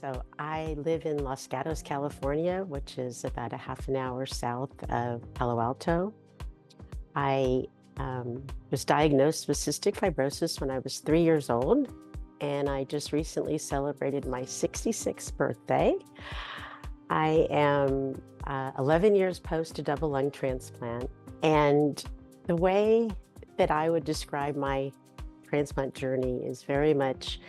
So I live in Los Gatos, California, which is about a half an hour south of Palo Alto. I was diagnosed with cystic fibrosis when I was 3 years old, and I just recently celebrated my 66th birthday. I am 11 years post a double lung transplant, and the way that I would describe my transplant journey is very much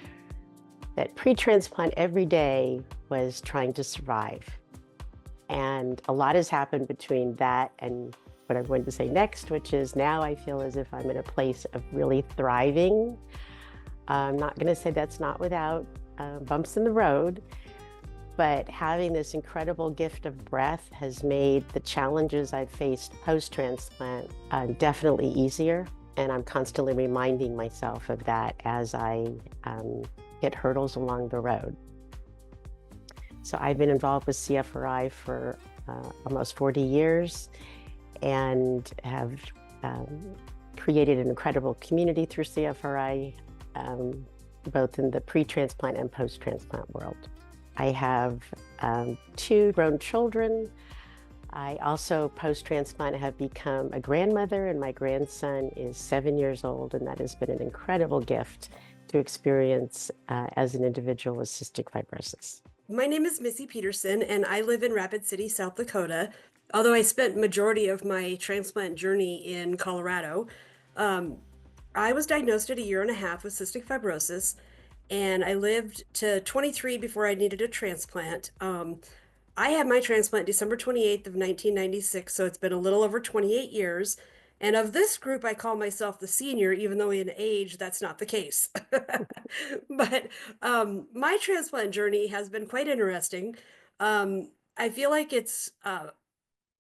that pre-transplant every day was trying to survive. And a lot has happened between that and what I'm going to say next, which is now I feel as if I'm in a place of really thriving. I'm not going to say that's not without bumps in the road, but having this incredible gift of breath has made the challenges I've faced post-transplant definitely easier. And I'm constantly reminding myself of that as I hit hurdles along the road. So I've been involved with CFRI for almost 40 years and have created an incredible community through CFRI, both in the pre-transplant and post-transplant world. I have 2 grown children. I also, post-transplant, have become a grandmother, and my grandson is 7 years old, and that has been an incredible gift to experience as an individual with cystic fibrosis. My name is Missy Peterson, and I live in Rapid City, South Dakota. Although I spent majority of my transplant journey in Colorado, I was diagnosed at a year and a half with cystic fibrosis, and I lived to 23 before I needed a transplant. I had my transplant December 28th of 1996, so it's been a little over 28 years. And of this group, I call myself the senior, even though in age, that's not the case. But my transplant journey has been quite interesting. I feel like it's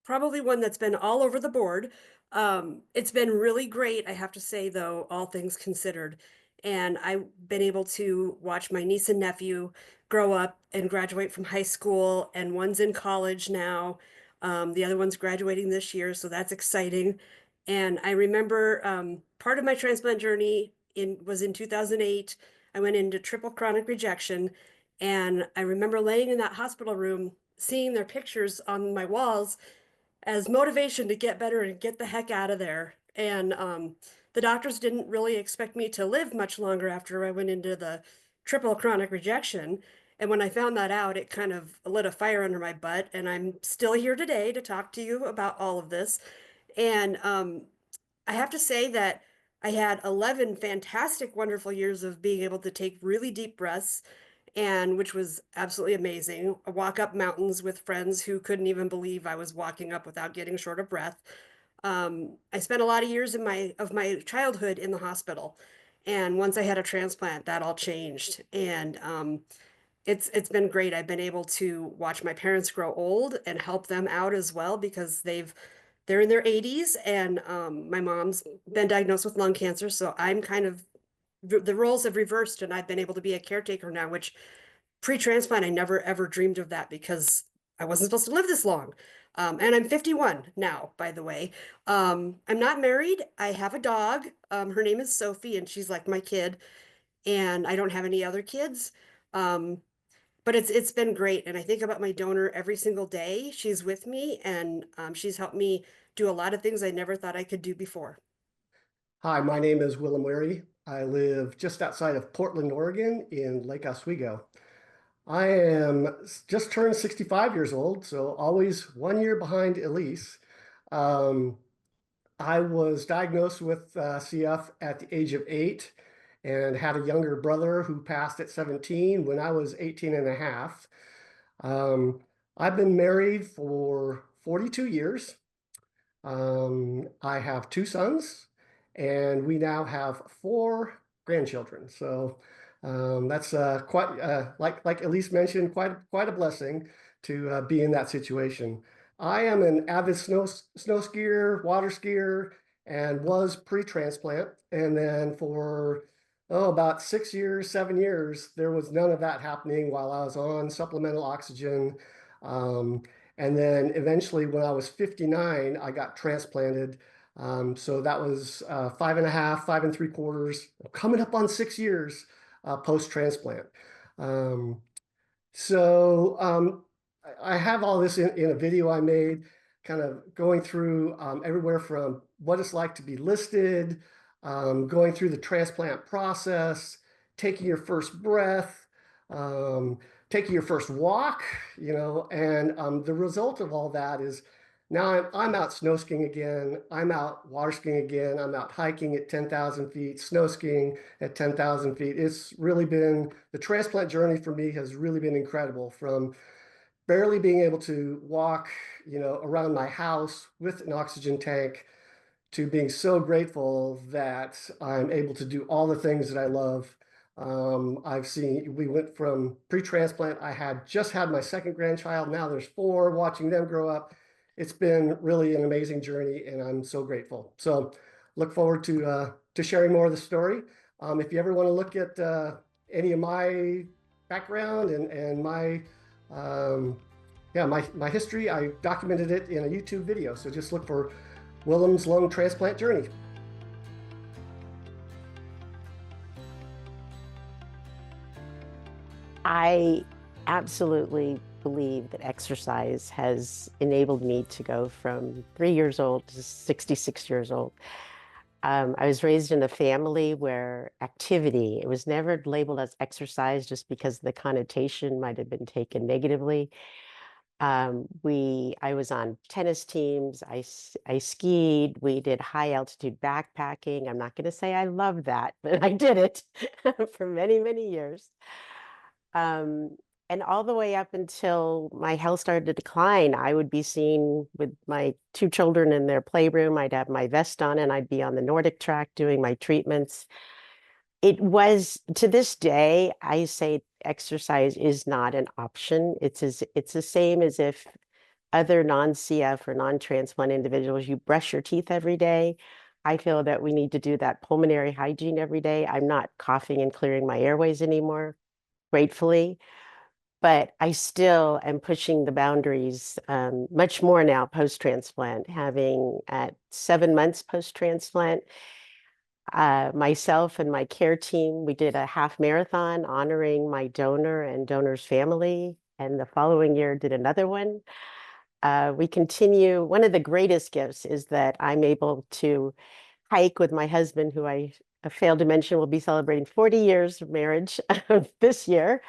probably one that's been all over the board. It's been really great, I have to say, though, all things considered. And I've been able to watch my niece and nephew grow up and graduate from high school, and one's in college now. The other one's graduating this year, so that's exciting. And I remember part of my transplant journey was in 2008. I went into triple chronic rejection, and I remember laying in that hospital room, seeing their pictures on my walls as motivation to get better and get the heck out of there. And the doctors didn't really expect me to live much longer after I went into the triple chronic rejection. And when I found that out, it kind of lit a fire under my butt. And I'm still here today to talk to you about all of this. And I have to say that I had 11 fantastic, wonderful years of being able to take really deep breaths, and which was absolutely amazing. I walk up mountains with friends who couldn't even believe I was walking up without getting short of breath. I spent a lot of years in my childhood in the hospital, and once I had a transplant, that all changed. And it's been great. I've been able to watch my parents grow old and help them out as well because they're in their 80s, and my mom's been diagnosed with lung cancer, so I'm kind of the roles have reversed, and I've been able to be a caretaker now, which pre-transplant I never ever dreamed of that because I wasn't supposed to live this long. And I'm 51 now, by the way. I'm not married. I have a dog. Her name is Sophie, and she's like my kid. And I don't have any other kids. Um, but it's been great, and I think about my donor every single day. She's with me, and she's helped me do a lot of things I never thought I could do before. Hi, my name is Willem Weary. I live just outside of Portland, Oregon in Lake Oswego. I am just turned 65 years old, so always 1 year behind Elise. Um, I was diagnosed with CF at the age of 8 and had a younger brother who passed at 17 when I was 18 and a half. Um, I've been married for 42 years. I have 2 sons, and we now have 4 grandchildren. So that's quite, like Elise mentioned, quite a blessing to be in that situation. I am an avid snow skier, water skier, and was pre-transplant. And then for about 6 years, 7 years, there was none of that happening while I was on supplemental oxygen. Um, and then eventually, when I was 59, I got transplanted. So that was 5.5, 5 3/4, coming up on 6 years post-transplant. Um, So I have all this in a video I made, kind of going through everywhere from what it's like to be listed, going through the transplant process, taking your first breath, um, taking your first walk, and the result of all that is now I'm out snow skiing again. I'm out water skiing again. I'm out hiking at 10,000 feet, snow skiing at 10,000 feet. It's really been, the transplant journey for me has really been incredible, from barely being able to walk, around my house with an oxygen tank, to being so grateful that I'm able to do all the things that I love. We went from pre-transplant, I had just had my second grandchild, now there's four, watching them grow up. It's been really an amazing journey, and I'm so grateful. So look forward to sharing more of the story. If you ever want to look at any of my background and my yeah, my history, I documented it in a YouTube video. So just look for Willem's lung transplant journey. I absolutely believe that exercise has enabled me to go from 3 years old to 66 years old. I was raised in a family where activity, it was never labeled as exercise just because the connotation might have been taken negatively. I was on tennis teams. I skied. We did high altitude backpacking. I'm not going to say I love that, but I did it for many, many years. Um, and all the way up until my health started to decline, I would be seen with my two children in their playroom. I'd have my vest on and I'd be on the Nordic track doing my treatments. It was, to this day, I say exercise is not an option. It's the same as if other non-CF or non-transplant individuals, you brush your teeth every day. I feel that we need to do that pulmonary hygiene every day. I'm not coughing and clearing my airways anymore, gratefully, but I still am pushing the boundaries much more now post-transplant, having at 7 months post-transplant, myself and my care team, we did a half marathon honoring my donor and donor's family, and the following year did another one. We continue. One of the greatest gifts is that I'm able to hike with my husband, who I failed to mention will be celebrating 40 years of marriage this year.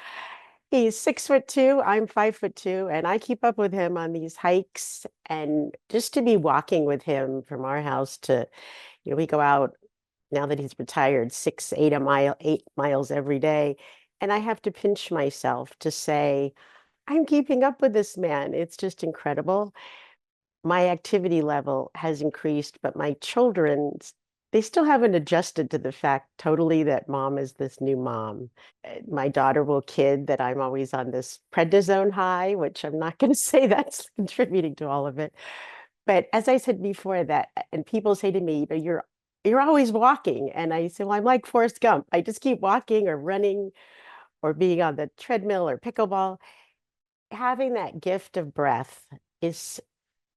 He's 6'2", I'm 5'2", and I keep up with him on these hikes. And just to be walking with him from our house to, we go out now that he's retired, 8 miles every day. And I have to pinch myself to say, I'm keeping up with this man. It's just incredible. My activity level has increased, but my children, they still haven't adjusted to the fact totally that mom is this new mom. My daughter will kid that I'm always on this prednisone high, which I'm not going to say that's contributing to all of it. But as I said before that, and people say to me, you're always walking. And I say, well, I'm like Forrest Gump. I just keep walking or running or being on the treadmill or pickleball. Having that gift of breath is,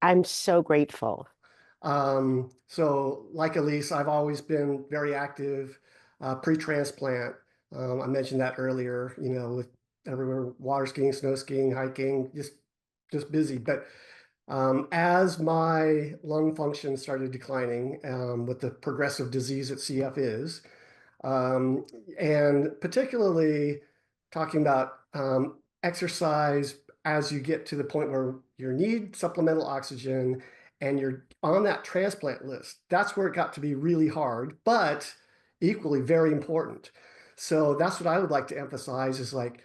I'm so grateful. So like Elise, I've always been very active pre-transplant. I mentioned that earlier, with everywhere, water skiing, snow skiing, hiking, just busy. But as my lung function started declining with the progressive disease that CF is, um, and particularly talking about exercise as you get to the point where you need supplemental oxygen and you're on that transplant list. That's where it got to be really hard, but equally very important. So that's what I would like to emphasize is, like,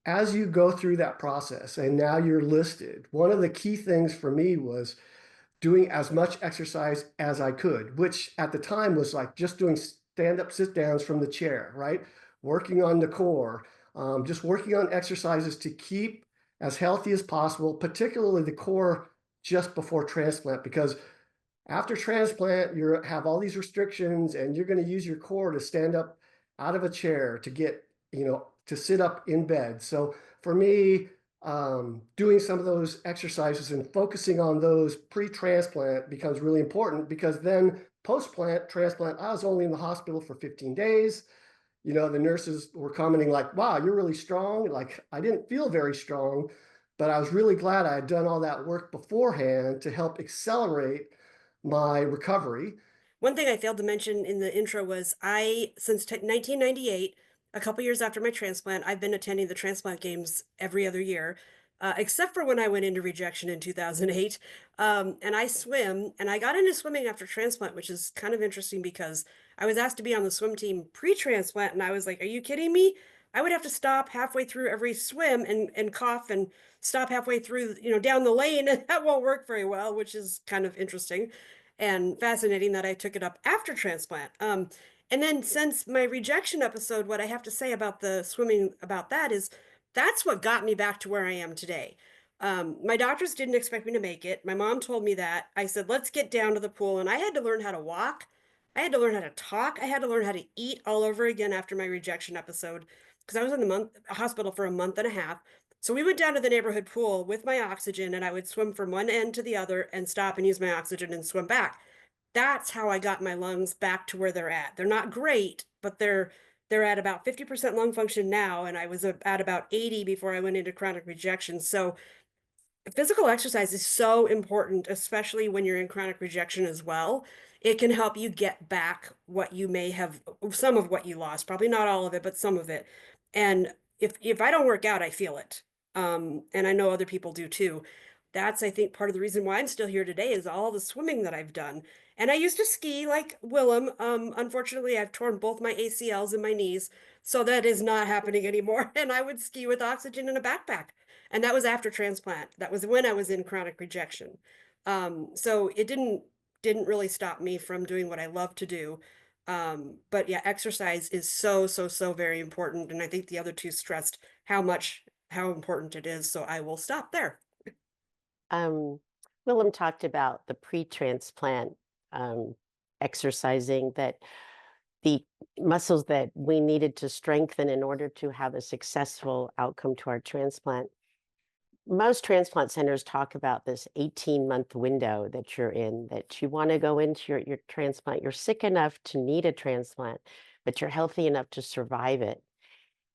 as you go through that process and now you're listed, one of the key things for me was doing as much exercise as I could, which at the time was like just doing stand-up sit downs from the chair, right? Working on the core, just working on exercises to keep as healthy as possible, particularly the core just before transplant, because after transplant, you have all these restrictions and you're going to use your core to stand up out of a chair to get, to sit up in bed. So for me, doing some of those exercises and focusing on those pre-transplant becomes really important, because then post-transplant, I was only in the hospital for 15 days. the nurses were commenting like, wow, you're really strong. Like, I didn't feel very strong, but I was really glad I had done all that work beforehand to help accelerate my recovery. One thing I failed to mention in the intro was since 1998, a couple years after my transplant, I've been attending the transplant games every other year, except for when I went into rejection in 2008. And I swim, and I got into swimming after transplant, which is kind of interesting because I was asked to be on the swim team pre-transplant, and I was like, are you kidding me? I would have to stop halfway through every swim and cough and stop halfway through, down the lane, and that won't work very well, which is kind of interesting and fascinating that I took it up after transplant. And then since my rejection episode, what I have to say about the swimming about that is that's what got me back to where I am today. My doctors didn't expect me to make it. My mom told me that. I said, let's get down to the pool. And I had to learn how to walk. I had to learn how to talk. I had to learn how to eat all over again after my rejection episode because I was in the hospital for a month and a half. So we went down to the neighborhood pool with my oxygen, and I would swim from one end to the other and stop and use my oxygen and swim back. That's how I got my lungs back to where they're at. They're not great, but they're at about 50% lung function now, and I was at about 80 before I went into chronic rejection. So physical exercise is so important, especially when you're in chronic rejection as well. It can help you get back what you may have, some of what you lost, probably not all of it, but some of it. And if I don't work out, I feel it. And I know other people do too. That's, I think, part of the reason why I'm still here today is all the swimming that I've done. And I used to ski like Willem. Unfortunately, I've torn both my ACLs in my knees, so that is not happening anymore. And I would ski with oxygen in a backpack. And that was after transplant. That was when I was in chronic rejection. So it didn't really stop me from doing what I love to do. But yeah, exercise is so very important. And I think the other two stressed how important it is. So I will stop there. Um, Willem talked about the pre-transplant exercising, that the muscles that we needed to strengthen in order to have a successful outcome to our transplant. Most transplant centers talk about this 18-month window that you're in, that you want to go into your transplant. You're sick enough to need a transplant, but you're healthy enough to survive it.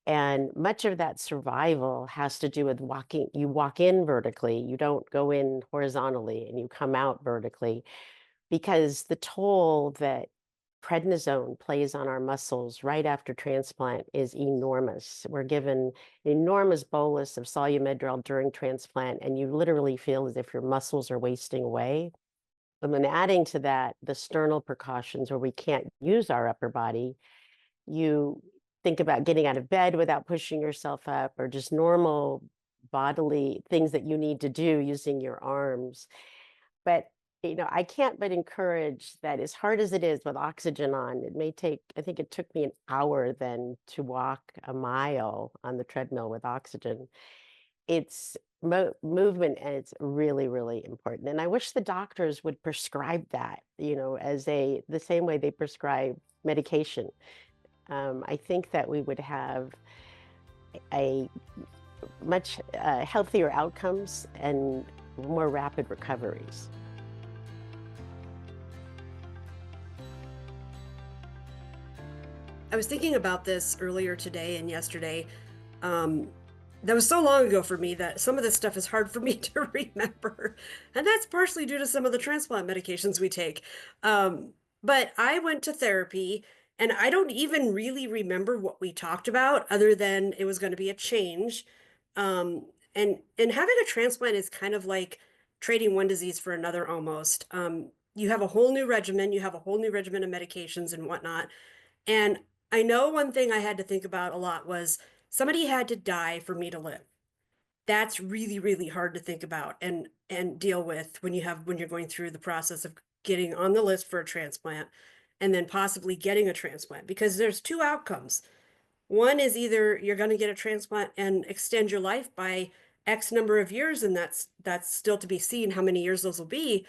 And much of that survival has to do with walking. You walk in vertically, you don't go in horizontally, and you come out vertically, because the toll that prednisone plays on our muscles right after transplant is enormous. We're given an enormous bolus of Solu-Medrol during transplant, and you literally feel as if your muscles are wasting away. And then adding to that, the sternal precautions where we can't use our upper body, you think about getting out of bed without pushing yourself up, or just normal bodily things that you need to do using your arms. But I can't but encourage that, as hard as it is with oxygen on, it may take, I think it took me an hour then to walk a mile on the treadmill with oxygen. It's movement, and it's really important. And I wish the doctors would prescribe that, as the same way they prescribe medication. I think that we would have a much healthier outcomes and more rapid recoveries. I was thinking about this earlier today and yesterday. That was so long ago for me that some of this stuff is hard for me to remember. And that's partially due to some of the transplant medications we take. But I went to therapy, and I don't even really remember what we talked about other than it was going to be a change. And having a transplant is kind of like trading one disease for another almost. You have a whole new regimen, you have a whole new regimen of medications and whatnot. And I know one thing I had to think about a lot was somebody had to die for me to live. That's really hard to think about and deal with when you're going through the process of getting on the list for a transplant and then possibly getting a transplant, because there's two outcomes. One is either you're going to get a transplant and extend your life by X number of years, and that's still to be seen how many years those will be,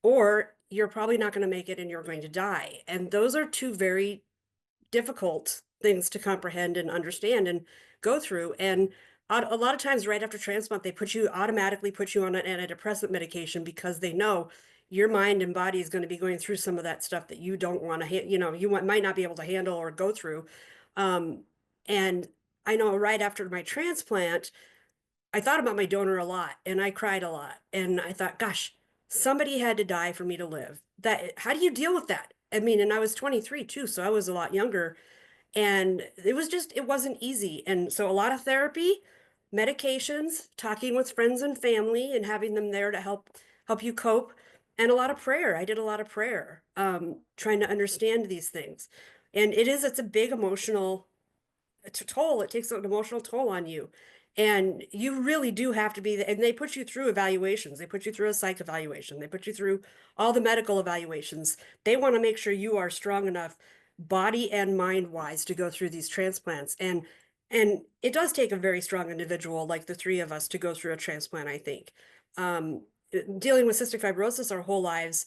or you're probably not going to make it and you're going to die. And those are two very difficult things to comprehend and understand and go through. And a lot of times right after transplant, they automatically put you on an antidepressant medication because they know your mind and body is going to be going through some of that stuff that you don't want to, you might not be able to handle or go through. And I know right after my transplant, I thought about my donor a lot and I cried a lot. And I thought, gosh, somebody had to die for me to live. How do you deal with that? I mean, and I was 23 too, so I was a lot younger. And it wasn't easy. And so a lot of therapy, medications, talking with friends and family and having them there to help you cope, and a lot of prayer. I did a lot of prayer, trying to understand these things. And it's a big emotional toll. It takes an emotional toll on you. And you really do have to be, and they put you through evaluations. They put you through a psych evaluation. They put you through all the medical evaluations. They want to make sure you are strong enough, body and mind wise, to go through these transplants. And it does take a very strong individual like the three of us to go through a transplant, I think. Um, Dealing with cystic fibrosis our whole lives,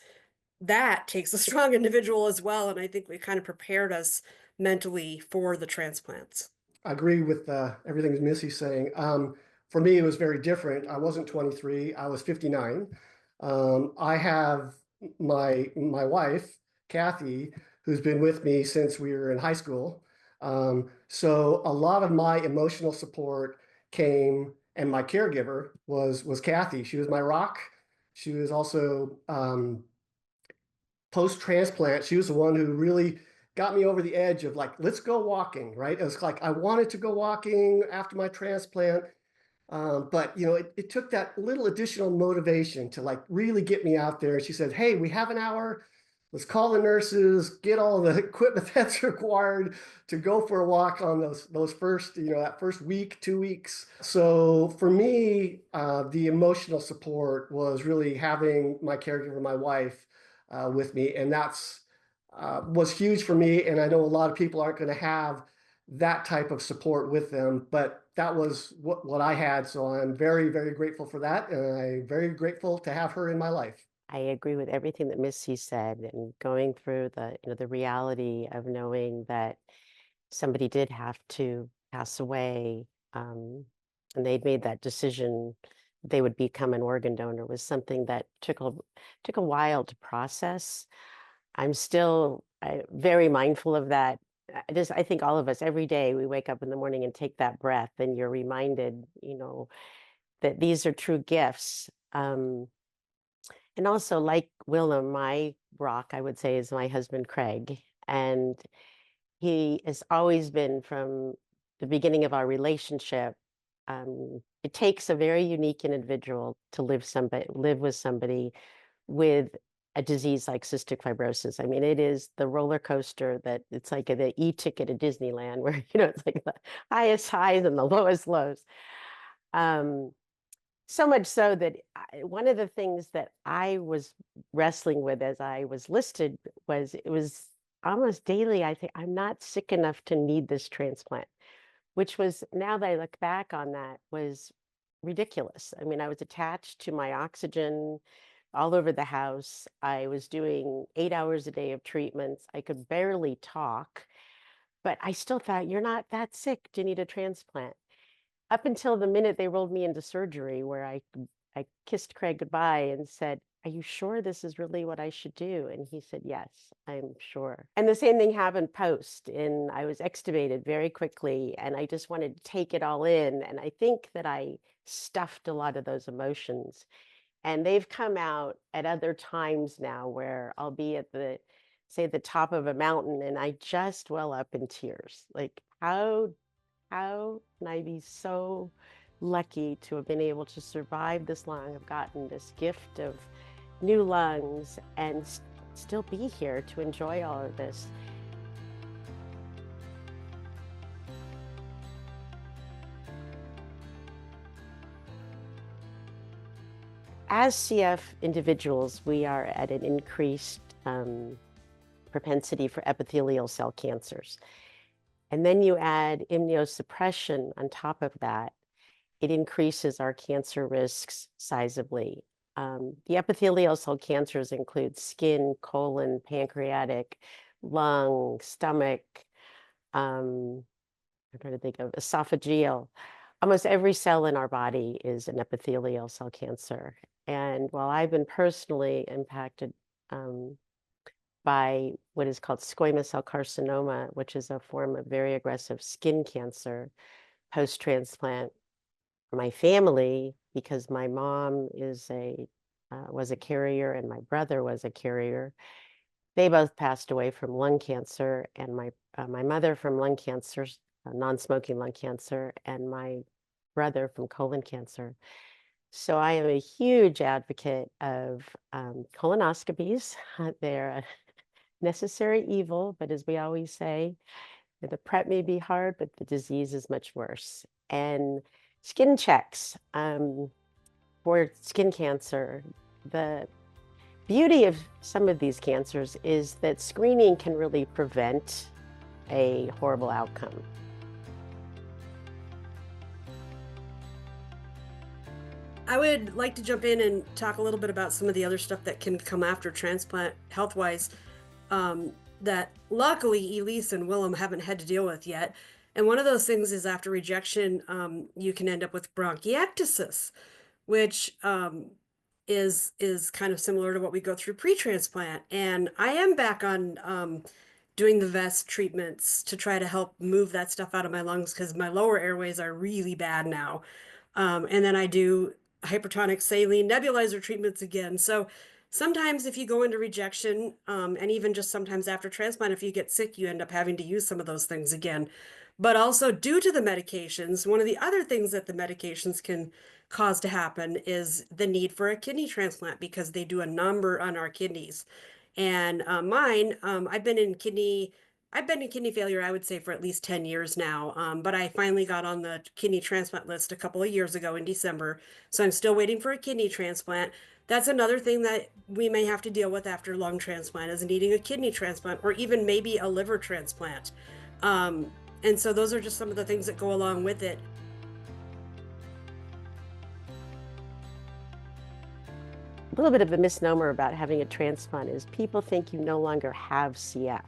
that takes a strong individual as well. And I think we kind of prepared us mentally for the transplants. I agree with everything Missy's saying. For me, it was very different. I wasn't 23, I was 59. I have my wife, Kathy, who's been with me since we were in high school. So a lot of my emotional support came, and my caregiver was Kathy. She was my rock. She was also post-transplant. She was the one who really got me over the edge of like, let's go walking, right? It was like I wanted to go walking after my transplant. But you know, it took that little additional motivation to like really get me out there. And she said, hey, we have an hour. Let's call the nurses, get all the equipment that's required to go for a walk on those first, you know, that first week, 2 weeks. So for me, the emotional support was really having my caregiver, my wife, with me, and that's was huge for me. And I know a lot of people aren't going to have that type of support with them, but that was what I had. So I'm very, very grateful for that, and I'm very grateful to have her in my life. I agree with everything that Missy said, and going through the reality of knowing that somebody did have to pass away, and they'd made that decision they would become an organ donor was something that took a while to process. I'm still very mindful of that. I think all of us every day we wake up in the morning and take that breath, and you're reminded, that these are true gifts. And also, like Willem, my rock, I would say, is my husband, Craig. And he has always been from the beginning of our relationship. It takes a very unique individual to live with somebody with a disease like cystic fibrosis. I mean, it is the roller coaster that it's like the e-ticket at Disneyland, where it's like the highest highs and the lowest lows. So much so that one of the things that I was wrestling with as I was listed it was almost daily. I think I'm not sick enough to need this transplant, which was, now that I look back on that, was ridiculous. I mean, I was attached to my oxygen all over the house. I was doing 8 hours a day of treatments. I could barely talk, but I still thought, you're not that sick to need a transplant. Up until the minute they rolled me into surgery, where I kissed Craig goodbye and said, are you sure this is really what I should do? And he said, yes, I'm sure. And the same thing happened post, and I was extubated very quickly, and I just wanted to take it all in. And I think that I stuffed a lot of those emotions, and they've come out at other times now where I'll be at the top of a mountain and I just well up in tears. Like, how can I be so lucky to have been able to survive this long? I've gotten this gift of new lungs and still be here to enjoy all of this. As CF individuals, we are at an increased propensity for epithelial cell cancers. And then you add immunosuppression on top of that, it increases our cancer risks sizably. The epithelial cell cancers include skin, colon, pancreatic, lung, stomach, I'm trying to think of esophageal. Almost every cell in our body is an epithelial cell cancer. And while I've been personally impacted by what is called squamous cell carcinoma, which is a form of very aggressive skin cancer post-transplant. My family, because my mom was a carrier and my brother was a carrier, they both passed away from lung cancer, and my mother from lung cancer, non-smoking lung cancer, and my brother from colon cancer. So I am a huge advocate of colonoscopies. They're a necessary evil, but as we always say, the prep may be hard, but the disease is much worse. And skin checks for skin cancer. The beauty of some of these cancers is that screening can really prevent a horrible outcome. I would like to jump in and talk a little bit about some of the other stuff that can come after transplant health-wise, that luckily Elise and Willem haven't had to deal with yet. And one of those things is after rejection, you can end up with bronchiectasis, which is kind of similar to what we go through pre-transplant. And I am back on doing the vest treatments to try to help move that stuff out of my lungs because my lower airways are really bad now. And then I do hypertonic saline nebulizer treatments again. So sometimes if you go into rejection, and even just sometimes after transplant, if you get sick, you end up having to use some of those things again. But also due to the medications, one of the other things that the medications can cause to happen is the need for a kidney transplant because they do a number on our kidneys. And mine, I've been in kidney failure, I would say, for at least 10 years now. But I finally got on the kidney transplant list a couple of years ago in December. So I'm still waiting for a kidney transplant. That's another thing that we may have to deal with after lung transplant is needing a kidney transplant or even maybe a liver transplant. And so those are just some of the things that go along with it. A little bit of a misnomer about having a transplant is people think you no longer have CF,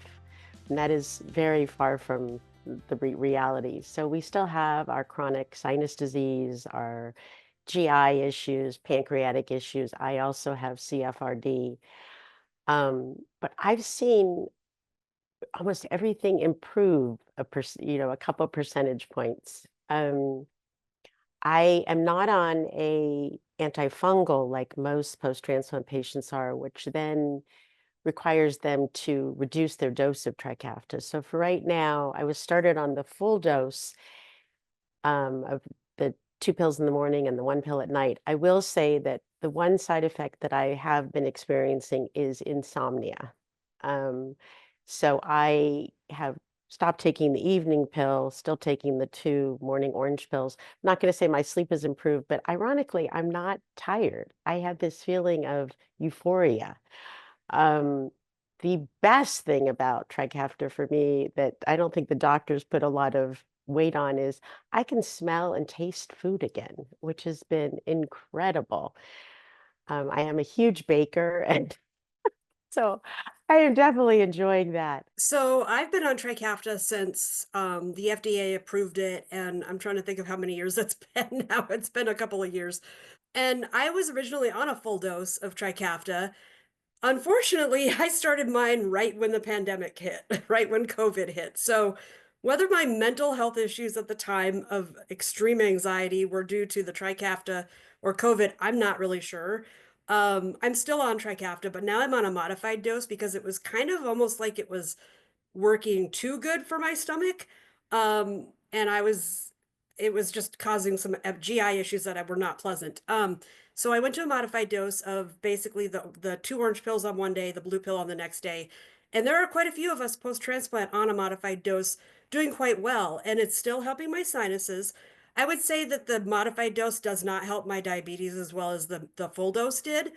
and that is very far from the reality. So we still have our chronic sinus disease, our GI issues, pancreatic issues. I also have CFRD. But I've seen almost everything improve a couple percentage points. I am not on a antifungal like most post-transplant patients are, which then requires them to reduce their dose of Trikafta. So for right now, I was started on the full dose of the 2 pills in the morning and the 1 pill at night. I will say that the one side effect that I have been experiencing is insomnia. So I have stopped taking the evening pill, still taking the 2 morning orange pills. I'm not going to say my sleep has improved, but ironically, I'm not tired. I have this feeling of euphoria. Um, the best thing about Trikafta for me that I don't think the doctors put a lot of weight on is I can smell and taste food again, which has been incredible. I am a huge baker, and so I am definitely enjoying that. So I've been on Trikafta since the FDA approved it, and I'm trying to think of how many years that's been now. It's been a couple of years. And I was originally on a full dose of Trikafta. Unfortunately, I started mine right when the pandemic hit, right when COVID hit. So whether my mental health issues at the time of extreme anxiety were due to the Trikafta or COVID, I'm not really sure. I'm still on Trikafta, but now I'm on a modified dose because it was kind of almost like it was working too good for my stomach. And it was just causing some GI issues that were not pleasant. So I went to a modified dose of basically the 2 orange pills on one day, the blue pill on the next day. And there are quite a few of us post-transplant on a modified dose doing quite well, and it's still helping my sinuses. I would say that the modified dose does not help my diabetes as well as the full dose did.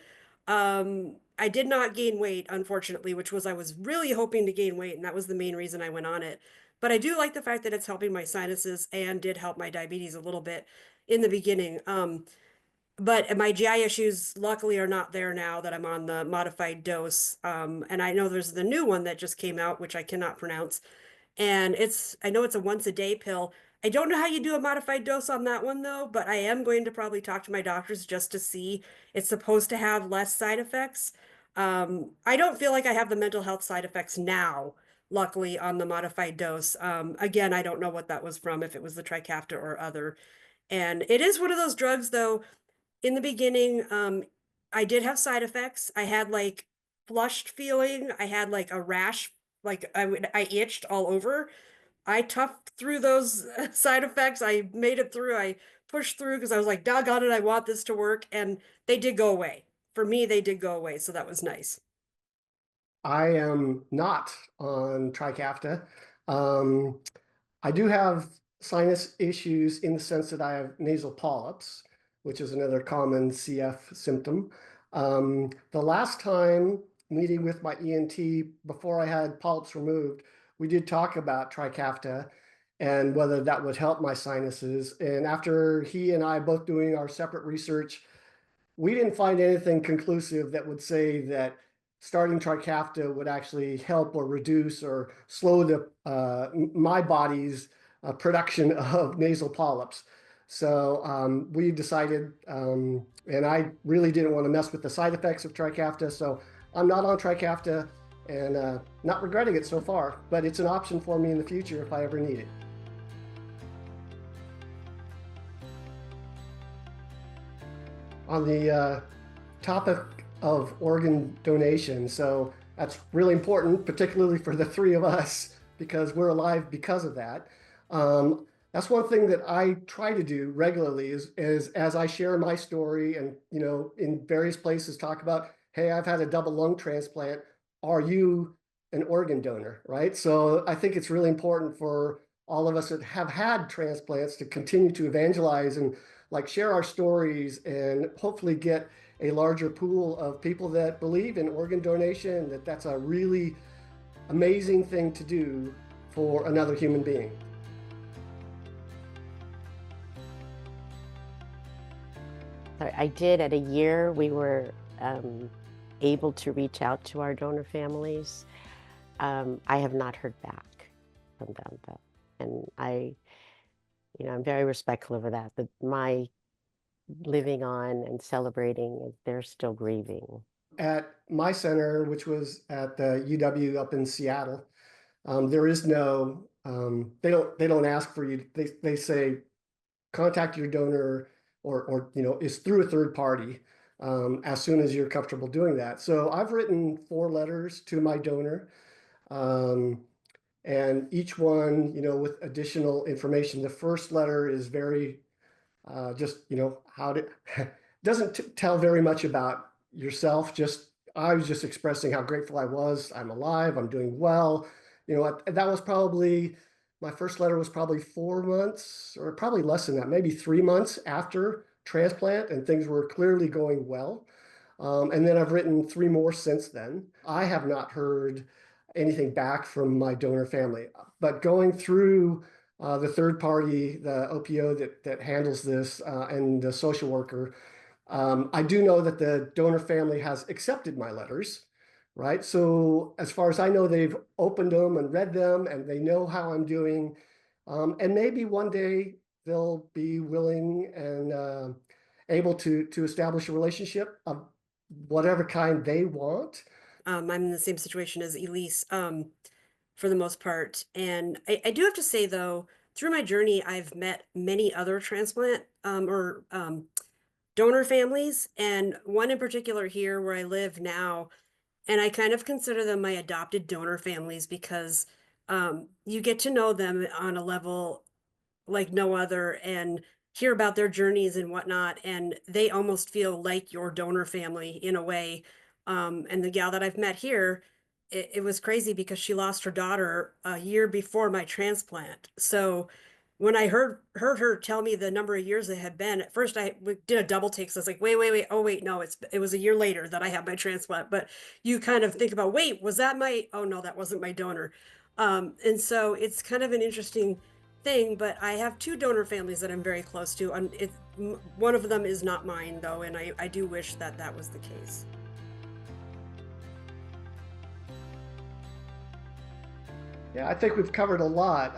I did not gain weight, unfortunately, which was I was really hoping to gain weight, and that was the main reason I went on it. But I do like the fact that it's helping my sinuses and did help my diabetes a little bit in the beginning. But my GI issues luckily are not there now that I'm on the modified dose. And I know there's the new one that just came out, which I cannot pronounce. And I know it's a once a day pill. I don't know how you do a modified dose on that one though, but I am going to probably talk to my doctors just to see. It's supposed to have less side effects. I don't feel like I have the mental health side effects now, luckily, on the modified dose. Again, I don't know what that was from, if it was the Trikafta or other. And it is one of those drugs, though, in the beginning, I did have side effects. I had like flushed feeling. I had like a rash, like I itched all over. I toughed through those side effects. I made it through. I pushed through because I was like, doggone it, I want this to work. And they did go away. For me, they did go away. So that was nice. I am not on Trikafta. Um, I do have sinus issues in the sense that I have nasal polyps, which is another common CF symptom. The last time meeting with my ENT before I had polyps removed, we did talk about Trikafta and whether that would help my sinuses. And after he and I both doing our separate research, we didn't find anything conclusive that would say that starting Trikafta would actually help or reduce or slow my body's production of nasal polyps. So we decided, and I really didn't want to mess with the side effects of Trikafta, so I'm not on Trikafta and not regretting it so far, but it's an option for me in the future if I ever need it. On the topic of organ donation. So that's really important, particularly for the three of us, because we're alive because of that. That's one thing that I try to do regularly is as I share my story and, in various places talk about, hey, I've had a double lung transplant. Are you an organ donor, right? So I think it's really important for all of us that have had transplants to continue to evangelize and like share our stories and hopefully get a larger pool of people that believe in organ donation, that's a really amazing thing to do for another human being. I did at a year, we were able to reach out to our donor families. I have not heard back from them though. And I'm very respectful of that, but my living on and celebrating, they're still grieving. At my center, which was at the UW up in Seattle, there is no, they don't ask for you. They say, contact your donor or is through a third party as soon as you're comfortable doing that. So I've written 4 letters to my donor. And each one, with additional information. The first letter is very just, how to, doesn't tell very much about yourself. I was just expressing how grateful I was. I'm alive. I'm doing well. That was probably, my first letter was probably 4 months or probably less than that, maybe 3 months after transplant, and things were clearly going well. And then I've written 3 more since then. I have not heard anything back from my donor family, but going through the third party, the OPO that handles this, and the social worker, I do know that the donor family has accepted my letters, right? So as far as I know, they've opened them and read them, and they know how I'm doing. And maybe one day they'll be willing and able to establish a relationship of whatever kind they want. I'm in the same situation as Elise, for the most part. And I do have to say, though, through my journey, I've met many other transplant or donor families, and one in particular here where I live now. And I kind of consider them my adopted donor families because you get to know them on a level like no other and hear about their journeys and whatnot. And they almost feel like your donor family in a way. And the gal that I've met here, it was crazy because she lost her daughter a year before my transplant. So when I heard her tell me the number of years it had been, at first I did a double take. So I was like, wait, oh wait, no, it was a year later that I had my transplant. But you kind of think about, wait, was that oh no, that wasn't my donor. And so it's kind of an interesting thing, but I have 2 donor families that I'm very close to. And one of them is not mine though, and I do wish that was the case. Yeah, I think we've covered a lot.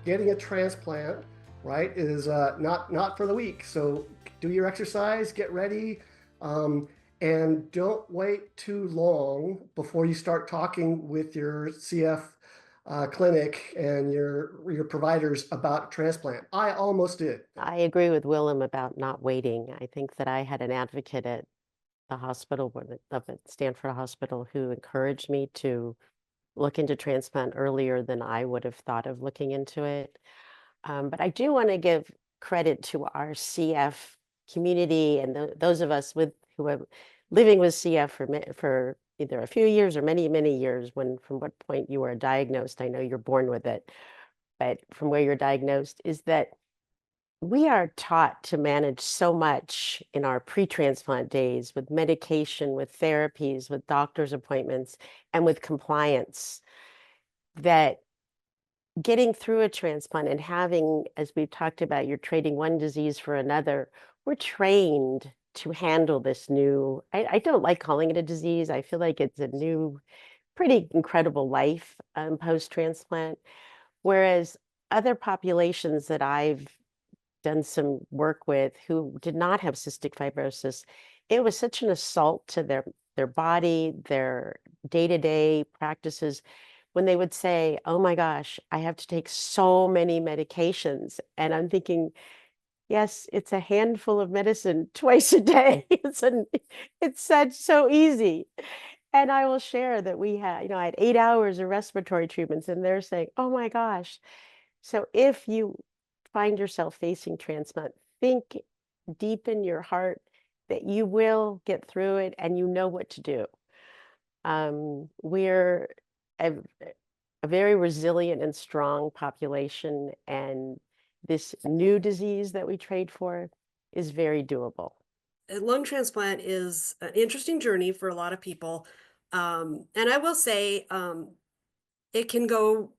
Getting a transplant, right, is not for the weak. So do your exercise, get ready. And don't wait too long before you start talking with your CF clinic and your providers about transplant. I almost did. I agree with Willem about not waiting. I think that I had an advocate at the hospital, up at Stanford Hospital, who encouraged me to look into transplant earlier than I would have thought of looking into it. But I do want to give credit to our CF community and those of us who are living with CF for either a few years or many, many years, from what point you were diagnosed. I know you're born with it, but from where you're diagnosed, is that we are taught to manage so much in our pre-transplant days with medication, with therapies, with doctor's appointments, and with compliance, that getting through a transplant and having, as we've talked about, you're trading one disease for another, we're trained to handle this new, I don't like calling it a disease. I feel like it's a new, pretty incredible life post-transplant. Whereas other populations that I've done some work with who did not have cystic fibrosis, it was such an assault to their body, their day-to-day practices, when they would say, oh my gosh, I have to take so many medications. And I'm thinking, yes, it's a handful of medicine twice a day. It's such so easy. And I will share that we had, I had 8 hours of respiratory treatments, and they're saying, oh my gosh. So if you find yourself facing transplant, think deep in your heart that you will get through it and you know what to do. We're a, a very resilient and strong population, and this new disease that we trade for is very doable. Lung transplant is an interesting journey for a lot of people. And I will say, it can go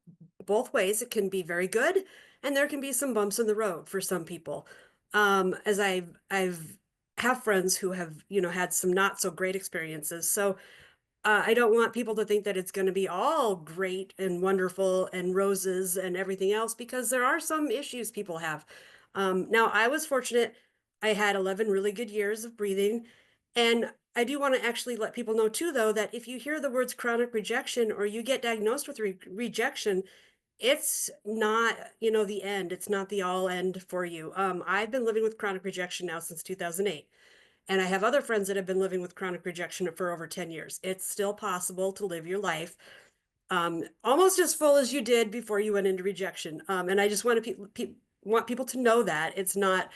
both ways. It can be very good, and there can be some bumps in the road for some people. As I've have friends who have, had some not so great experiences. So I don't want people to think that it's going to be all great and wonderful and roses and everything else, because there are some issues people have. Now, I was fortunate. I had 11 really good years of breathing. And I do want to actually let people know too, though, that if you hear the words chronic rejection or you get diagnosed with rejection, it's not, the end. It's not the all end for you. I've been living with chronic rejection now since 2008. And I have other friends that have been living with chronic rejection for over 10 years. It's still possible to live your life almost as full as you did before you went into rejection. And I just want want people to know that it's not,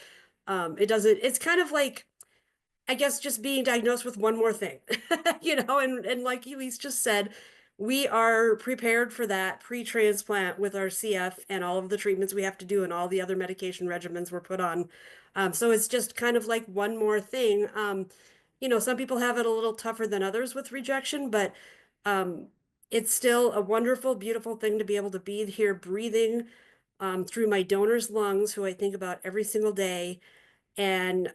it's kind of like, I guess, just being diagnosed with one more thing, and like Elise just said, we are prepared for that pre-transplant with our CF and all of the treatments we have to do and all the other medication regimens we're put on. So it's just kind of like one more thing. Some people have it a little tougher than others with rejection, but um, it's still a wonderful, beautiful thing to be able to be here breathing through my donor's lungs, who I think about every single day. And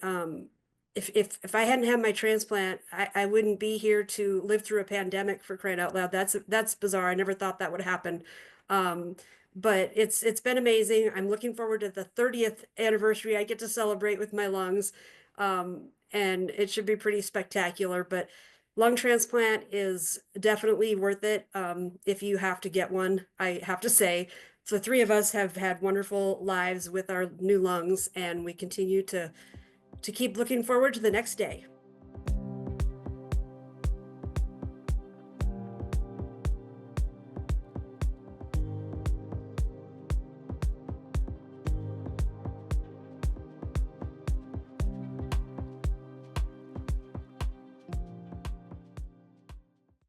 if I hadn't had my transplant, I wouldn't be here to live through a pandemic, for crying out loud. That's bizarre. I never thought that would happen. Um, but it's been amazing. I'm looking forward to the 30th anniversary I get to celebrate with my lungs. And it should be pretty spectacular. But lung transplant is definitely worth it if you have to get one, I have to say. The three of us have had wonderful lives with our new lungs, and we continue to keep looking forward to the next day.